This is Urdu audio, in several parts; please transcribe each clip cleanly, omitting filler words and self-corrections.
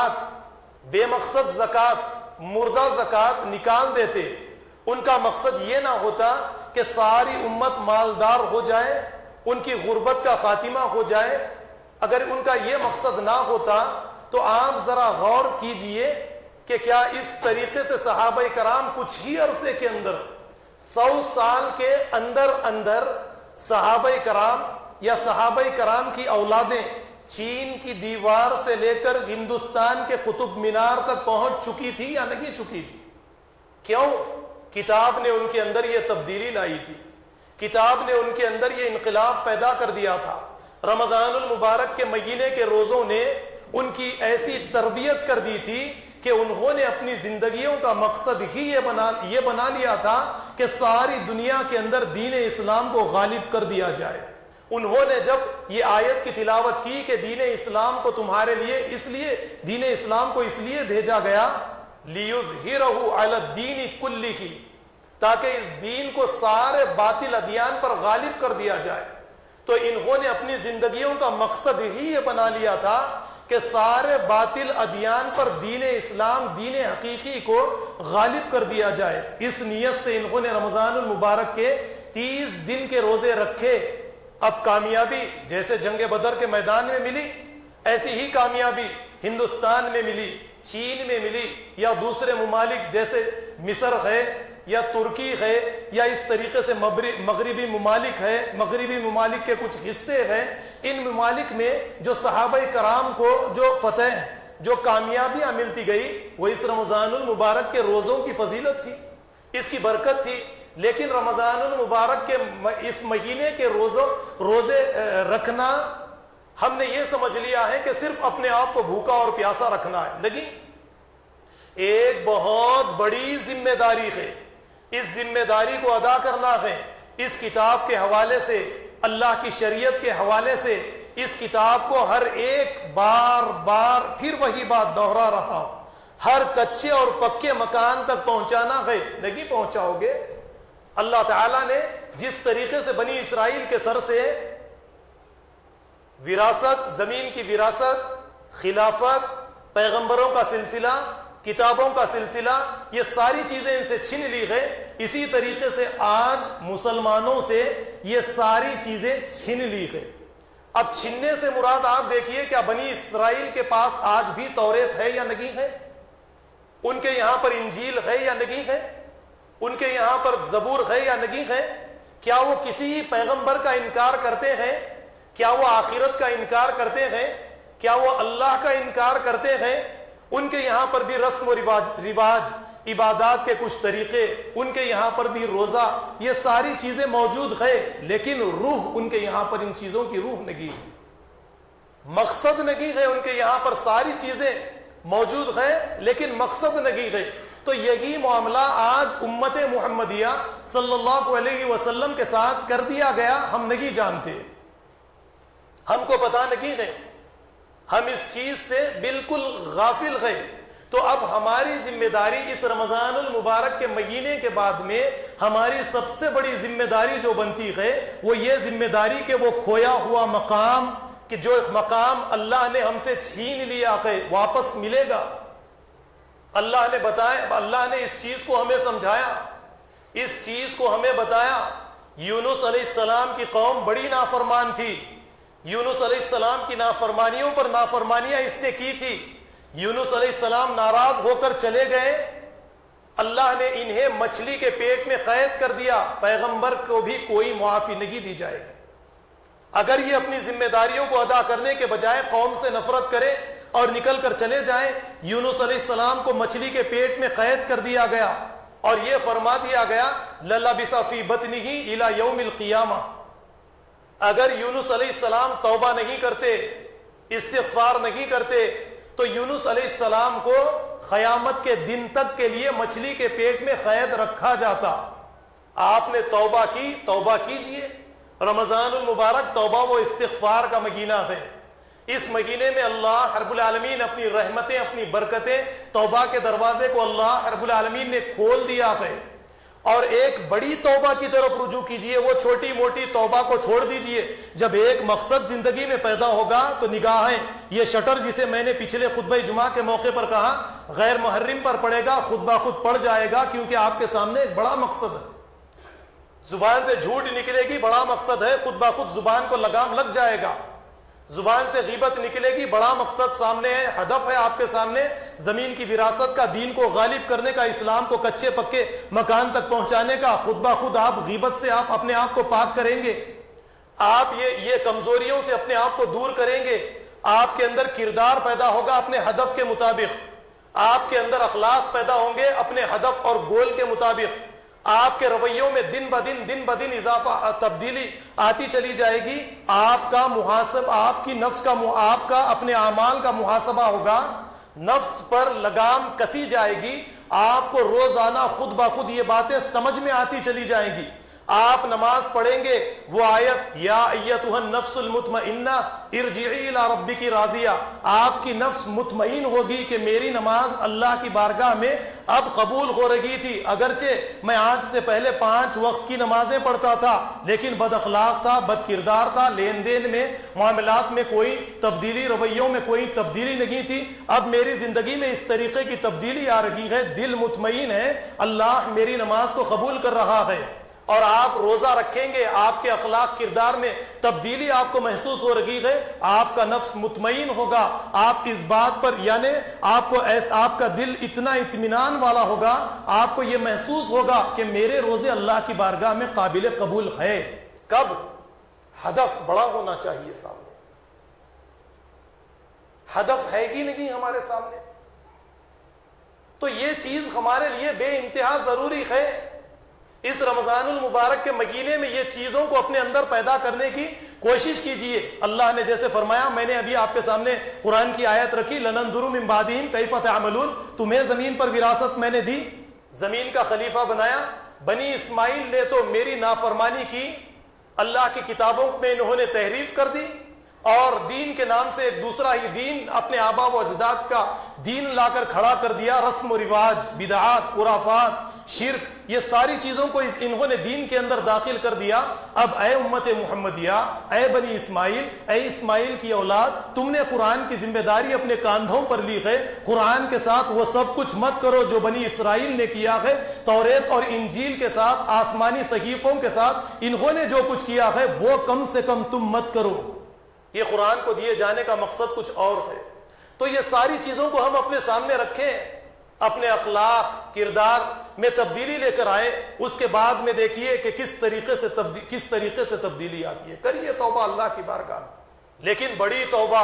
زکوٰۃ، بے مقصد زکوٰۃ، مردہ زکوٰۃ نکال دیتے، ان کا مقصد یہ نہ ہوتا کہ ساری امت مالدار ہو جائے، ان کی غربت کا خاتمہ ہو جائے، اگر ان کا یہ مقصد نہ ہوتا تو آپ ذرا غور کیجئے کہ کیا اس طریقے سے صحابہ کرام کچھ ہی عرصے کے اندر 100 سال کے اندر اندر صحابہ کرام یا صحابہ کرام کی اولادیں چین کی دیوار سے لے کر ہندوستان کے قطب مینار تک پہنچ چکی تھی یا نہیں چکی تھی؟ کیوں؟ کتاب نے ان کے اندر یہ تبدیلی لائی تھی، کتاب نے ان کے اندر یہ انقلاب پیدا کر دیا تھا۔ رمضان المبارک کے مہینے کے روزوں نے ان کی ایسی تربیت کر دی تھی کہ انہوں نے اپنی زندگیوں کا مقصد ہی یہ بنا لیا تھا کہ ساری دنیا کے اندر دین اسلام کو غالب کر دیا جائے۔ انہوں نے جب یہ آیت کی تلاوت کی کہ دین اسلام کو تمہارے لیے دین اسلام کو اس لیے بھیجا گیا لِيُظْهِرَهُ عَلَى الدِّينِ كُلِّهِ، تاکہ اس دین کو سارے باطل ادیان پر غالب کر دیا جائے، تو انہوں نے اپنی زندگیوں کا مقصد ہی یہ بنا لیا تھا کہ سارے باطل ادیان پر دین اسلام، دین حقیقی کو غالب کر دیا جائے۔ اس نیت سے انہوں نے رمضان المبارک کے 30 دن کے روزے رکھے۔ اب کامیابی جیسے جنگ بدر کے میدان میں ملی، ایسی ہی کامیابی ہندوستان میں ملی، چین میں ملی، یا دوسرے ممالک جیسے مصر ہے یا ترکی ہے یا اس طریقے سے مغربی ممالک ہے، مغربی ممالک کے کچھ حصے ہیں، ان ممالک میں جو صحابہ کرام کو جو فتح، جو کامیابیاں ملتی گئی، وہ اس رمضان المبارک کے روزوں کی فضیلت تھی، اس کی برکت تھی۔ لیکن رمضان المبارک کے اس مہینے کے روزے رکھنا ہم نے یہ سمجھ لیا ہے کہ صرف اپنے آپ کو بھوکا اور پیاسا رکھنا ہے، لیکن ایک بہت بڑی ذمہ داری ہے، اس ذمہ داری کو ادا کرنا ہے۔ اس کتاب کے حوالے سے، اللہ کی شریعت کے حوالے سے اس کتاب کو ہر ایک بار پھر وہی بات دوہرا رہا ہوں، ہر کچے اور پکے مکان تک پہنچانا ہے، نہیں پہنچاؤ گے۔ اللہ تعالیٰ نے جس طریقے سے بنی اسرائیل کے سر سے وراثت، زمین کی وراثت، خلافت، پیغمبروں کا سلسلہ، کتابوں کا سلسلہ، یہ ساری چیزیں ان سے چھین لی گئی، اسی طریقے سے آج مسلمانوں سے یہ ساری چیزیں چھین لی گئی۔ اب چھیننے سے مراد آپ دیکھیے کیا بنی اسرائیل کے پاس آج بھی توریت ہے یا نہیں ہے؟ ان کے یہاں پر انجیل ہے یا نہیں ہے؟ ان کے یہاں پر زبور ہے یا نہیں ہے؟ کیا وہ کسی پیغمبر کا انکار کرتے ہیں؟ کیا وہ آخرت کا انکار کرتے ہیں؟ کیا وہ اللہ کا انکار کرتے ہیں؟ ان کے یہاں پر بھی رسم و رواج، عبادات کے کچھ طریقے، ان کے یہاں پر بھی روزہ، یہ ساری چیزیں موجود ہے، لیکن روح ان کے یہاں پر ان چیزوں کی روح نہیں ہے، مقصد نہیں ہے۔ ان کے یہاں پر ساری چیزیں موجود ہے لیکن مقصد نہیں ہے۔ تو یہی معاملہ آج امت محمدیہ صلی اللہ علیہ وسلم کے ساتھ کر دیا گیا، ہم نہیں جانتے، ہم کو پتہ نہیں ہے، ہم اس چیز سے بالکل غافل ہیں۔ تو اب ہماری ذمہ داری اس رمضان المبارک کے مہینے کے بعد میں ہماری سب سے بڑی ذمہ داری جو بنتی ہے وہ یہ ذمہ داری کہ وہ کھویا ہوا مقام، کہ جو مقام اللہ نے ہم سے چھین لیا ہے واپس ملے گا۔ اللہ نے بتایا، اللہ نے اس چیز کو ہمیں سمجھایا، اس چیز کو ہمیں بتایا۔ یونس علیہ السلام کی قوم بڑی نافرمان تھی، یونس علیہ السلام کی نافرمانیوں پر نافرمانیاں اس نے کی تھی، یونس علیہ السلام ناراض ہو کر چلے گئے، اللہ نے انہیں مچھلی کے پیٹ میں قید کر دیا، پیغمبر کو بھی کوئی معافی نہیں دی جائے گی۔ اگر یہ اپنی ذمہ داریوں کو ادا کرنے کے بجائے قوم سے نفرت کرے اور نکل کر چلے جائیں، یونس علیہ السلام کو مچھلی کے پیٹ میں قید کر دیا گیا اور یہ فرما دیا گیا لَلَبِثَ فِي بَطْنِهِ إِلَى يَوْمِ الْقِيَامَةِ۔ اگر یونس علیہ السلام توبہ نہیں کرتے، استغفار نہیں کرتے، تو یونس علیہ السلام کو قیامت کے دن تک کے لیے مچھلی کے پیٹ میں قید رکھا جاتا۔ آپ نے توبہ کی، توبہ کیجئے۔ رمضان المبارک توبہ و استغفار کا مہینہ ہے۔ اس مہینے میں اللہ رب العالمین اپنی رحمتیں، اپنی برکتیں، توبہ کے دروازے کو اللہ رب العالمین نے کھول دیا ہے۔ اور ایک بڑی توبہ کی طرف رجوع کیجئے، وہ چھوٹی موٹی توبہ کو چھوڑ دیجئے۔ جب ایک مقصد زندگی میں پیدا ہوگا تو نگاہیں، یہ شٹر جسے میں نے پچھلے خطبہ جمعہ کے موقع پر کہا غیر محرم پر پڑے گا، خود بخود پڑ جائے گا، کیونکہ آپ کے سامنے ایک بڑا مقصد ہے۔ زبان سے جھوٹ نکلے گی، بڑا مقصد ہے، خود بخود زبان کو لگام لگ جائے گا۔ زبان سے غیبت نکلے گی، بڑا مقصد سامنے ہے، ہدف ہے آپ کے سامنے، زمین کی وراثت کا، دین کو غالب کرنے کا، اسلام کو کچے پکے مکان تک پہنچانے کا۔ خود بخود آپ غیبت سے آپ اپنے آپ کو پاک کریں گے، آپ یہ کمزوریوں سے اپنے آپ کو دور کریں گے، آپ کے اندر کردار پیدا ہوگا اپنے ہدف کے مطابق، آپ کے اندر اخلاق پیدا ہوں گے اپنے ہدف اور گول کے مطابق، آپ کے رویوں میں دن بدن اضافہ، تبدیلی آتی چلی جائے گی۔ آپ کا محاسب، آپ کی نفس کا، آپ کا اپنے اعمال کا محاسبہ ہوگا، نفس پر لگام کسی جائے گی، آپ کو روزانہ خود بخود یہ باتیں سمجھ میں آتی چلی جائیں گی۔ آپ نماز پڑھیں گے، وہ آیت یا ایتھا النفس المطمئنہ ارجعی الی ربک راضیہ، آپ کی نفس مطمئن ہوگی کہ میری نماز اللہ کی بارگاہ میں اب قبول ہو رہی تھی، اگرچہ میں آج سے پہلے 5 وقت کی نمازیں پڑھتا تھا لیکن بد اخلاق تھا، بد کردار تھا، لین دین میں، معاملات میں کوئی تبدیلی، رویوں میں کوئی تبدیلی نہیں تھی، اب میری زندگی میں اس طریقے کی تبدیلی آ رہی ہے، دل مطمئن ہے، اللہ میری نماز کو قبول کر رہا ہے۔ اور آپ روزہ رکھیں گے، آپ کے اخلاق کردار میں تبدیلی آپ کو محسوس ہو رہی ہے، آپ کا نفس مطمئن ہوگا، آپ اس بات پر، یعنی آپ کا دل اتنا اطمینان والا ہوگا، آپ کو یہ محسوس ہوگا کہ میرے روزے اللہ کی بارگاہ میں قابل قبول ہے۔ کب؟ ہدف بڑا ہونا چاہیے سامنے، ہدف ہے ہی نہیں ہمارے سامنے، تو یہ چیز ہمارے لیے بے انتہا ضروری ہے۔ اس رمضان المبارک کے مہینے میں یہ چیزوں کو اپنے اندر پیدا کرنے کی کوشش کیجئے۔ اللہ نے جیسے فرمایا، میں نے ابھی آپ کے سامنے قرآن کی آیت رکھی، لَنَنْظُرُ مِنْ بَعْدِهِمْ كَيْفَ تَعْمَلُونَ، تمہیں زمین پر وراثت میں نے دی، زمین کا خلیفہ بنایا، بنی اسماعیل نے تو میری نافرمانی کی، اللہ کی کتابوں میں انہوں نے تحریف کر دی، اور دین کے نام سے ایک دوسرا ہی دین، اپنے آبا و اجداد کا دین لا کر کھڑا کر دیا، رسم و رواج، بدعات، خرافات، شرک، یہ ساری چیزوں کو انہوں نے دین کے اندر داخل کر دیا۔ اب اے امت محمدیہ، اے بنی اسماعیل، اے اسماعیل کی اولاد، تم نے قرآن کی ذمہ داری اپنے کاندھوں پر لی ہے، قرآن کے ساتھ وہ سب کچھ مت کرو جو بنی اسرائیل نے کیا ہے، توریت اور انجیل کے ساتھ، آسمانی صحیفوں کے ساتھ انہوں نے جو کچھ کیا ہے وہ کم سے کم تم مت کرو۔ یہ قرآن کو دیے جانے کا مقصد کچھ اور ہے۔ تو یہ ساری چیزوں کو ہم اپنے سامنے رکھیں، اپنے اخلاق کردار میں تبدیلی لے کر آئے، اس کے بعد میں دیکھیے کہ کس طریقے سے تبدیلی آتی ہے۔ کریے توبہ اللہ کی بارگاہ میں، لیکن بڑی توبہ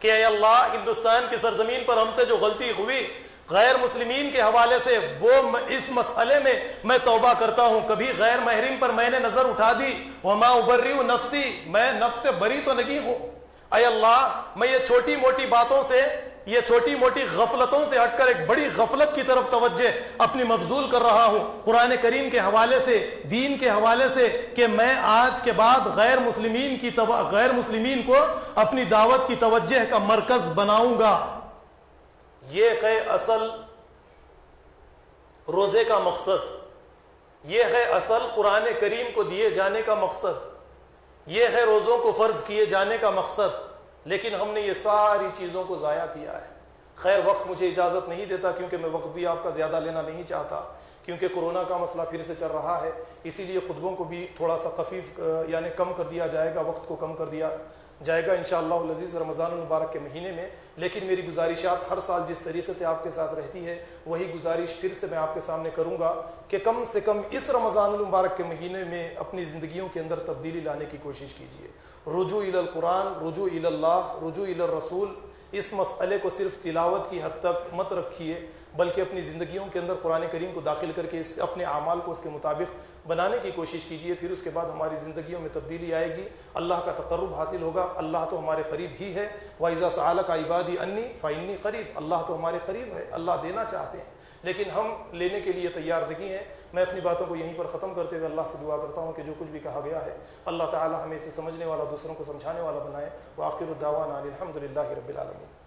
کہ اے اللہ، ہندوستان کی سرزمین پر ہم سے جو غلطی ہوئی غیر مسلمین کے حوالے سے، وہ اس مسئلے میں میں توبہ کرتا ہوں۔ کبھی غیر محرم پر میں نے نظر اٹھا دی، وما ابرئ نفسی، میں نفس سے بری تو نہیں ہوں، اے اللہ میں یہ چھوٹی موٹی باتوں سے، یہ چھوٹی موٹی غفلتوں سے ہٹ کر ایک بڑی غفلت کی طرف توجہ اپنی مبذول کر رہا ہوں، قرآن کریم کے حوالے سے، دین کے حوالے سے، کہ میں آج کے بعد غیر مسلمین کو اپنی دعوت کی توجہ کا مرکز بناؤں گا۔ یہ ہے اصل روزے کا مقصد، یہ ہے اصل قرآن کریم کو دیے جانے کا مقصد، یہ ہے روزوں کو فرض کیے جانے کا مقصد، لیکن ہم نے یہ ساری چیزوں کو ضائع کیا ہے۔ خیر وقت مجھے اجازت نہیں دیتا، کیونکہ میں وقت بھی آپ کا زیادہ لینا نہیں چاہتا، کیونکہ کورونا کا مسئلہ پھر سے چل رہا ہے، اسی لیے خطبوں کو بھی تھوڑا سا خفیف یعنی کم کر دیا جائے گا، وقت کو کم کر دیا جائے گا انشاءاللہ العزیز رمضان المبارک کے مہینے میں۔ لیکن میری گزارشات ہر سال جس طریقے سے آپ کے ساتھ رہتی ہے، وہی گزارش پھر سے میں آپ کے سامنے کروں گا کہ کم سے کم اس رمضان المبارک کے مہینے میں اپنی زندگیوں کے اندر تبدیلی لانے کی کوشش کیجیے۔ رجوع الی القرآن، رجوع الی اللہ، رجوع الی الرسول، اس مسئلے کو صرف تلاوت کی حد تک مت رکھیے، بلکہ اپنی زندگیوں کے اندر قرآن کریم کو داخل کر کے اپنے اعمال کو اس کے مطابق بنانے کی کوشش کیجیے۔ پھر اس کے بعد ہماری زندگیوں میں تبدیلی آئے گی، اللہ کا تقرب حاصل ہوگا۔ اللہ تو ہمارے قریب ہی ہے، وَإِذَا سَأَلَكَ عِبَادِي عَنِّي فَإِنِّي قَرِيبٌ، اللہ تو ہمارے قریب ہے، اللہ دینا چاہتے ہیں، لیکن ہم لینے کے لیے تیار نہیں ہیں۔ میں اپنی باتوں کو یہیں پر ختم کرتے ہوئے اللہ سے دعا کرتا ہوں کہ جو کچھ بھی کہا گیا ہے اللہ تعالی ہمیں اسے سمجھنے والا، دوسروں کو سمجھانے والا بنائے۔ وآخر الدعوانا الحمد للہ رب العالمین۔